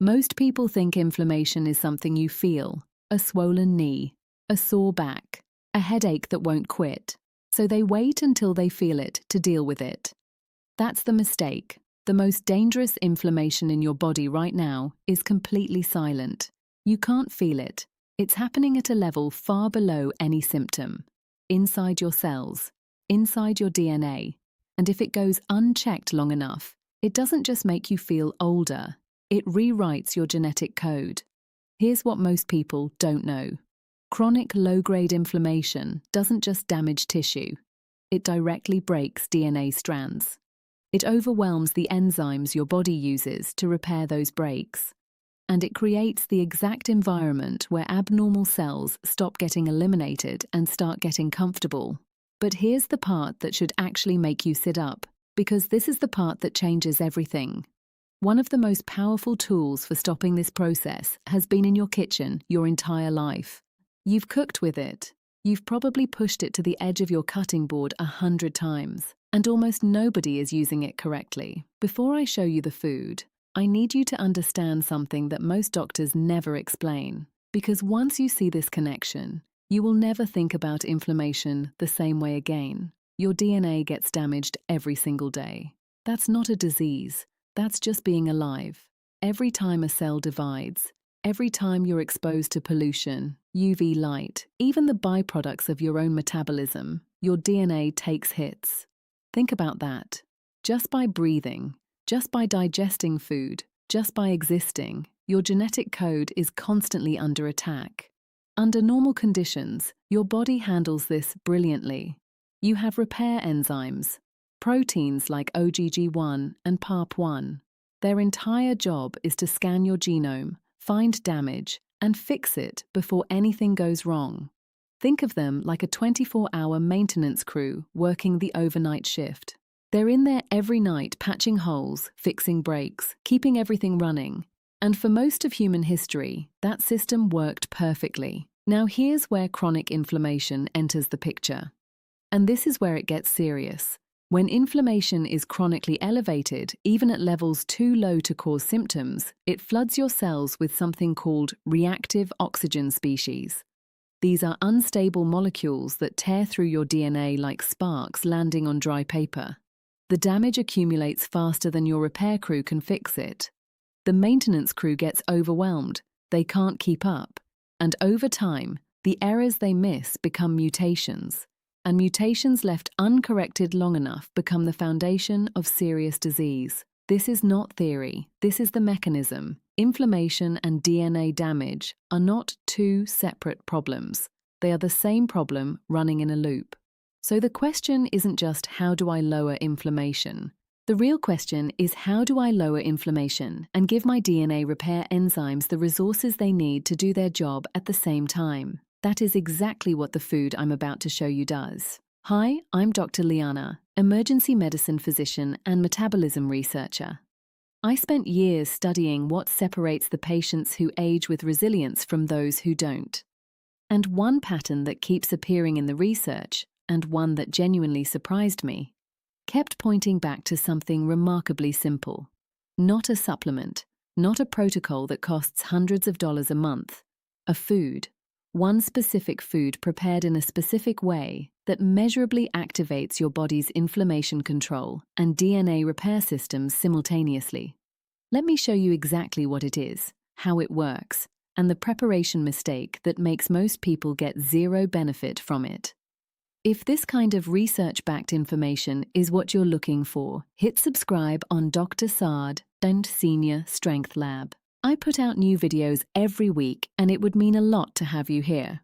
Most people think inflammation is something you feel, a swollen knee, a sore back, a headache that won't quit, so they wait until they feel it to deal with it. That's the mistake. The most dangerous inflammation in your body right now is completely silent. You can't feel it. It's happening at a level far below any symptom. Inside your cells, inside your DNA. And if it goes unchecked long enough, it doesn't just make you feel older, it rewrites your genetic code. Here's what most people don't know. Chronic low-grade inflammation doesn't just damage tissue. It directly breaks DNA strands. It overwhelms the enzymes your body uses to repair those breaks. And it creates the exact environment where abnormal cells stop getting eliminated and start getting comfortable. But here's the part that should actually make you sit up, because this is the part that changes everything. One of the most powerful tools for stopping this process has been in your kitchen your entire life. You've cooked with it. You've probably pushed it to the edge of your cutting board 100 times, and almost nobody is using it correctly. Before I show you the food, I need you to understand something that most doctors never explain, because once you see this connection, you will never think about inflammation the same way again. Your DNA gets damaged every single day. That's not a disease. That's just being alive. Every time a cell divides, every time you're exposed to pollution, UV light, even the byproducts of your own metabolism, your DNA takes hits. Think about that. Just by breathing, just by digesting food, just by existing, your genetic code is constantly under attack. Under normal conditions, your body handles this brilliantly. You have repair enzymes, proteins like OGG1 and PARP1. Their entire job is to scan your genome, find damage, and fix it before anything goes wrong. Think of them like a 24-hour maintenance crew working the overnight shift. They're in there every night patching holes, fixing breaks, keeping everything running. And for most of human history, that system worked perfectly. Now here's where chronic inflammation enters the picture. And this is where it gets serious. When inflammation is chronically elevated, even at levels too low to cause symptoms, it floods your cells with something called reactive oxygen species. These are unstable molecules that tear through your DNA like sparks landing on dry paper. The damage accumulates faster than your repair crew can fix it. The maintenance crew gets overwhelmed. They can't keep up. And over time, the errors they miss become mutations. And mutations left uncorrected long enough become the foundation of serious disease. This is not theory. This is the mechanism. Inflammation and DNA damage are not two separate problems. They are the same problem running in a loop. So the question isn't just how do I lower inflammation? The real question is how do I lower inflammation and give my DNA repair enzymes the resources they need to do their job at the same time? That is exactly what the food I'm about to show you does. Hi, I'm Dr. Leana, emergency medicine physician and metabolism researcher. I spent years studying what separates the patients who age with resilience from those who don't. And one pattern that keeps appearing in the research, and one that genuinely surprised me, kept pointing back to something remarkably simple. Not a supplement, not a protocol that costs hundreds of dollars a month. A food. One specific food prepared in a specific way that measurably activates your body's inflammation control and DNA repair systems simultaneously. Let me show you exactly what it is, how it works, and the preparation mistake that makes most people get zero benefit from it. If this kind of research-backed information is what you're looking for, hit subscribe on Dr. Saad, Senior Strength Lab. I put out new videos every week, and it would mean a lot to have you here.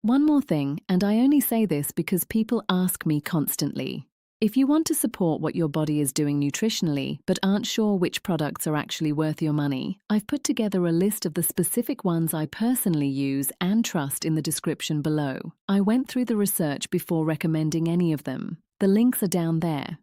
One more thing, and I only say this because people ask me constantly. If you want to support what your body is doing nutritionally, but aren't sure which products are actually worth your money, I've put together a list of the specific ones I personally use and trust in the description below. I went through the research before recommending any of them. The links are down there.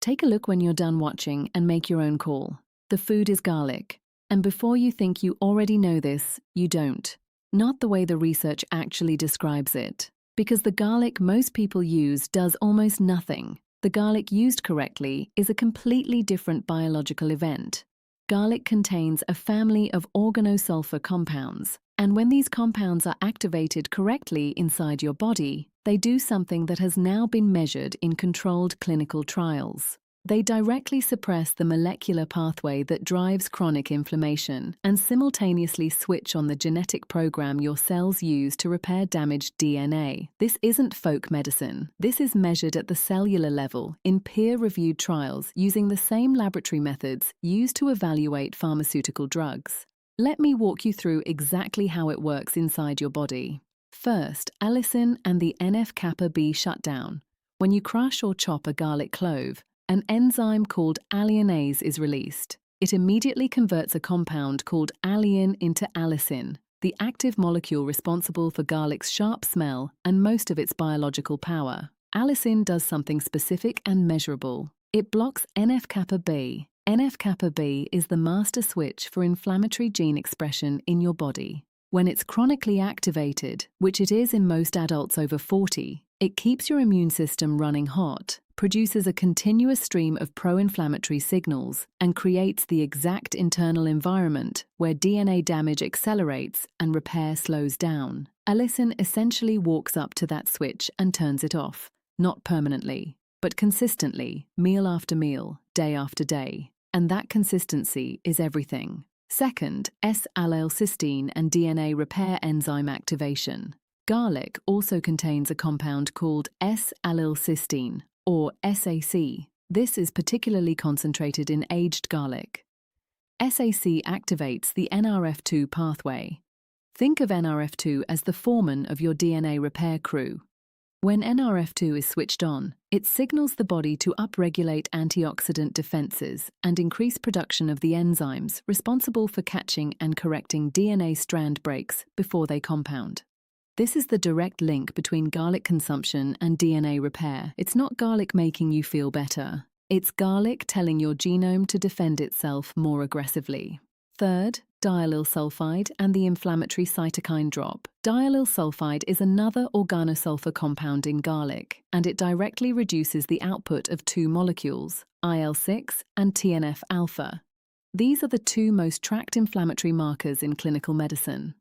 Take a look when you're done watching and make your own call. The food is garlic. And before you think you already know this, you don't. Not the way the research actually describes it. Because the garlic most people use does almost nothing. The garlic used correctly is a completely different biological event. Garlic contains a family of organosulfur compounds, and when these compounds are activated correctly inside your body, they do something that has now been measured in controlled clinical trials. They directly suppress the molecular pathway that drives chronic inflammation and simultaneously switch on the genetic program your cells use to repair damaged DNA. This isn't folk medicine. This is measured at the cellular level in peer-reviewed trials using the same laboratory methods used to evaluate pharmaceutical drugs. Let me walk you through exactly how it works inside your body. First, allicin and the NF-kappaB shutdown. When you crush or chop a garlic clove, an enzyme called alliinase is released. It immediately converts a compound called allicin into allicin, the active molecule responsible for garlic's sharp smell and most of its biological power. Allicin does something specific and measurable. It blocks NF-kappaB. NF-kappaB is the master switch for inflammatory gene expression in your body. When it's chronically activated, which it is in most adults over 40, it keeps your immune system running hot, produces a continuous stream of pro-inflammatory signals, and creates the exact internal environment where DNA damage accelerates and repair slows down. Allicin essentially walks up to that switch and turns it off, not permanently, but consistently, meal after meal, day after day. And that consistency is everything. Second, S-allylcysteine and DNA repair enzyme activation. Garlic also contains a compound called S-allylcysteine, or SAC. This is particularly concentrated in aged garlic. SAC activates the NRF2 pathway. Think of NRF2 as the foreman of your DNA repair crew. When NRF2 is switched on, it signals the body to upregulate antioxidant defenses and increase production of the enzymes responsible for catching and correcting DNA strand breaks before they compound. This is the direct link between garlic consumption and DNA repair. It's not garlic making you feel better. It's garlic telling your genome to defend itself more aggressively. Third, diallyl sulfide and the inflammatory cytokine drop. Diallyl sulfide is another organosulfur compound in garlic, and it directly reduces the output of two molecules, IL-6 and TNF-alpha. These are the two most tracked inflammatory markers in clinical medicine.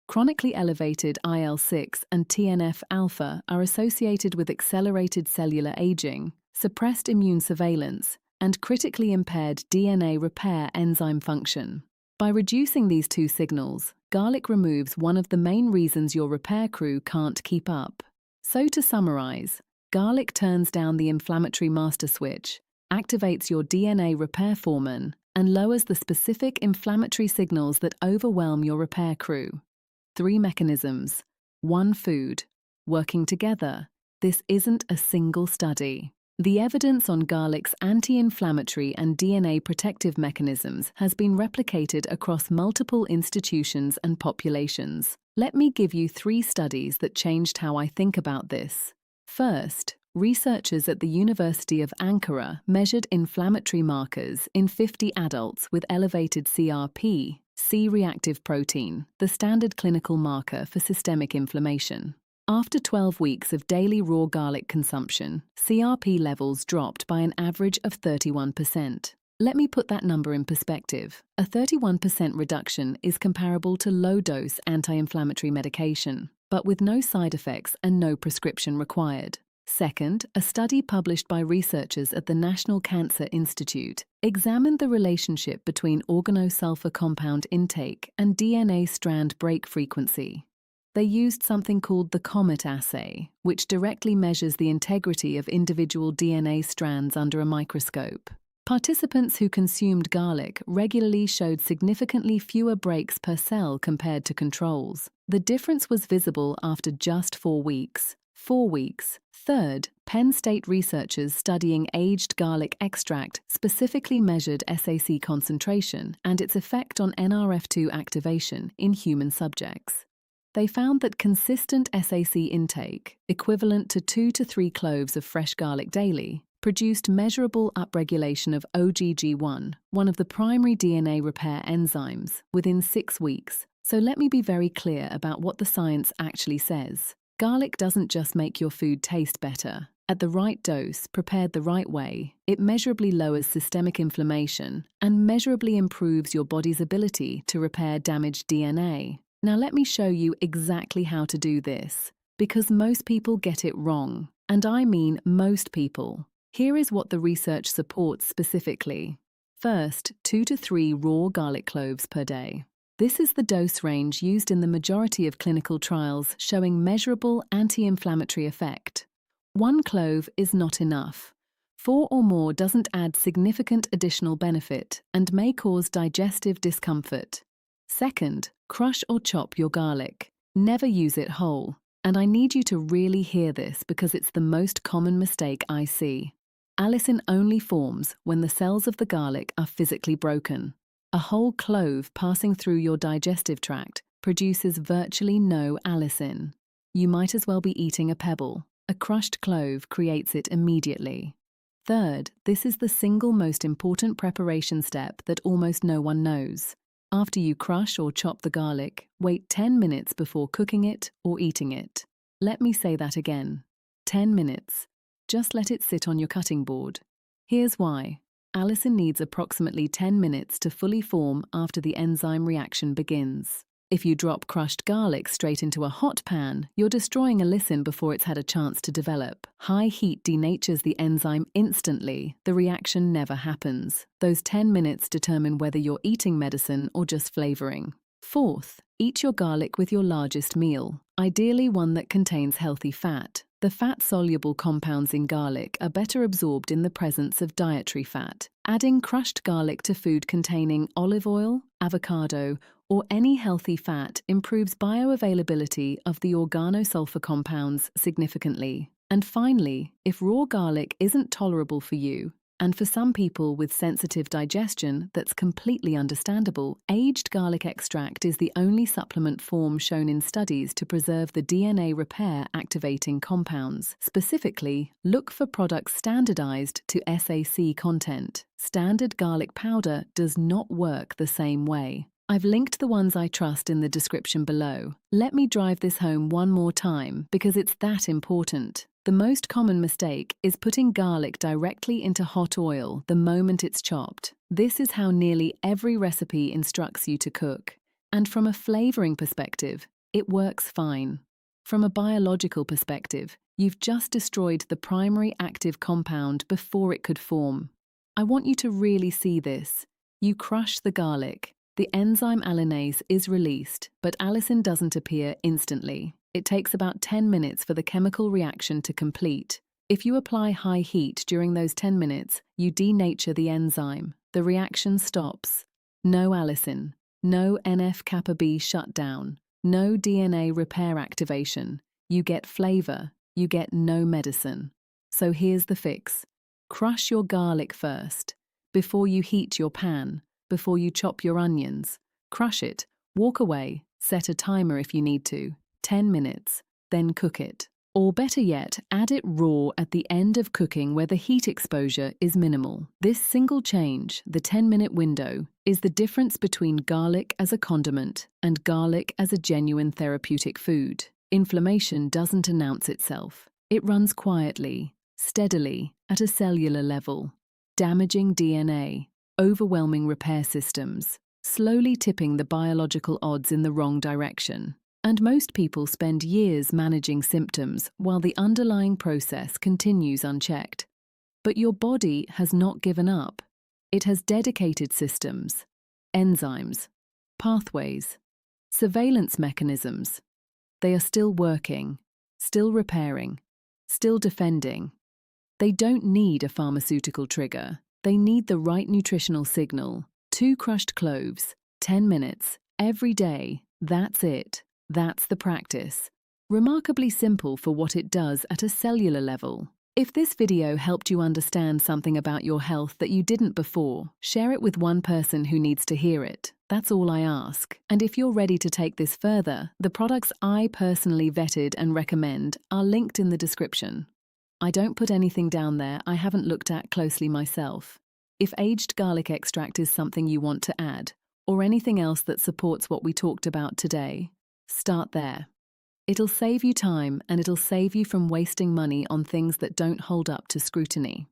Chronically elevated IL-6 and TNF-alpha are associated with accelerated cellular aging, suppressed immune surveillance, and critically impaired DNA repair enzyme function. By reducing these two signals, garlic removes one of the main reasons your repair crew can't keep up. So to summarize, garlic turns down the inflammatory master switch, activates your DNA repair foreman, and lowers the specific inflammatory signals that overwhelm your repair crew. 3 mechanisms, 1 food, working together. This isn't a single study. The evidence on garlic's anti-inflammatory and DNA protective mechanisms has been replicated across multiple institutions and populations. Let me give you 3 studies that changed how I think about this. First, researchers at the University of Ankara measured inflammatory markers in 50 adults with elevated CRP, C-reactive protein, the standard clinical marker for systemic inflammation. After 12 weeks of daily raw garlic consumption, CRP levels dropped by an average of 31%. Let me put that number in perspective. A 31% reduction is comparable to low-dose anti-inflammatory medication, but with no side effects and no prescription required. Second, a study published by researchers at the National Cancer Institute examined the relationship between organosulfur compound intake and DNA strand break frequency. They used something called the comet assay, which directly measures the integrity of individual DNA strands under a microscope. Participants who consumed garlic regularly showed significantly fewer breaks per cell compared to controls. The difference was visible after just 4 weeks. 4 weeks. Third, Penn State researchers studying aged garlic extract specifically measured SAC concentration and its effect on NRF2 activation in human subjects. They found that consistent SAC intake, equivalent to 2 to 3 cloves of fresh garlic daily, produced measurable upregulation of OGG1, one of the primary DNA repair enzymes, within 6 weeks. So let me be very clear about what the science actually says. Garlic doesn't just make your food taste better. At the right dose, prepared the right way, it measurably lowers systemic inflammation and measurably improves your body's ability to repair damaged DNA. Now let me show you exactly how to do this, because most people get it wrong. And I mean most people. Here is what the research supports specifically. First, 2 to 3 raw garlic cloves per day. This is the dose range used in the majority of clinical trials showing measurable anti-inflammatory effect. 1 clove is not enough. 4 or more doesn't add significant additional benefit and may cause digestive discomfort. Second, crush or chop your garlic. Never use it whole. And I need you to really hear this because it's the most common mistake I see. Allicin only forms when the cells of the garlic are physically broken. A whole clove passing through your digestive tract produces virtually no allicin. You might as well be eating a pebble. A crushed clove creates it immediately. Third, this is the single most important preparation step that almost no one knows. After you crush or chop the garlic, wait 10 minutes before cooking it or eating it. Let me say that again. 10 minutes. Just let it sit on your cutting board. Here's why. Allicin needs approximately 10 minutes to fully form after the enzyme reaction begins. If you drop crushed garlic straight into a hot pan, you're destroying allicin before it's had a chance to develop. High heat denatures the enzyme instantly. The reaction never happens. Those 10 minutes determine whether you're eating medicine or just flavoring. Fourth, eat your garlic with your largest meal, ideally one that contains healthy fat. The fat-soluble compounds in garlic are better absorbed in the presence of dietary fat. Adding crushed garlic to food containing olive oil, avocado, or any healthy fat improves bioavailability of the organosulfur compounds significantly. And finally, if raw garlic isn't tolerable for you, and for some people with sensitive digestion that's completely understandable, aged garlic extract is the only supplement form shown in studies to preserve the DNA repair activating compounds. Specifically, look for products standardized to SAC content. Standard garlic powder does not work the same way. I've linked the ones I trust in the description below. Let me drive this home one more time because it's that important. The most common mistake is putting garlic directly into hot oil the moment it's chopped. This is how nearly every recipe instructs you to cook. And from a flavoring perspective, it works fine. From a biological perspective, you've just destroyed the primary active compound before it could form. I want you to really see this. You crush the garlic. The enzyme allinase is released, but allicin doesn't appear instantly. It takes about 10 minutes for the chemical reaction to complete. If you apply high heat during those 10 minutes, you denature the enzyme. The reaction stops. No allicin, no NF-kappaB shutdown, no DNA repair activation. You get flavor, you get no medicine. So here's the fix. Crush your garlic first. Before you heat your pan, before you chop your onions. Crush it, walk away, set a timer if you need to, 10 minutes, then cook it. Or better yet, add it raw at the end of cooking where the heat exposure is minimal. This single change, the 10-minute window, is the difference between garlic as a condiment and garlic as a genuine therapeutic food. Inflammation doesn't announce itself. It runs quietly, steadily, at a cellular level, damaging DNA, overwhelming repair systems, slowly tipping the biological odds in the wrong direction. And most people spend years managing symptoms while the underlying process continues unchecked. But your body has not given up. It has dedicated systems, enzymes, pathways, surveillance mechanisms. They are still working, still repairing, still defending. They don't need a pharmaceutical trigger. They need the right nutritional signal. 2 crushed cloves, 10 minutes, every day. That's it. That's the practice. Remarkably simple for what it does at a cellular level. If this video helped you understand something about your health that you didn't before, share it with one person who needs to hear it. That's all I ask. And if you're ready to take this further, the products I personally vetted and recommend are linked in the description. I don't put anything down there I haven't looked at closely myself. If aged garlic extract is something you want to add, or anything else that supports what we talked about today, start there. It'll save you time and it'll save you from wasting money on things that don't hold up to scrutiny.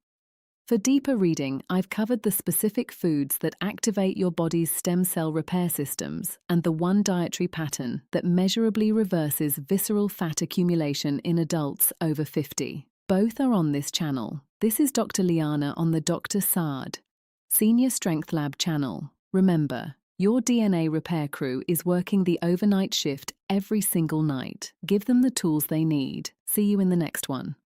For deeper reading, I've covered the specific foods that activate your body's stem cell repair systems and the one dietary pattern that measurably reverses visceral fat accumulation in adults over 50. Both are on this channel. This is Dr. Leana on the Dr. Saad Senior Strength Lab channel. Remember, your DNA repair crew is working the overnight shift every single night. Give them the tools they need. See you in the next one.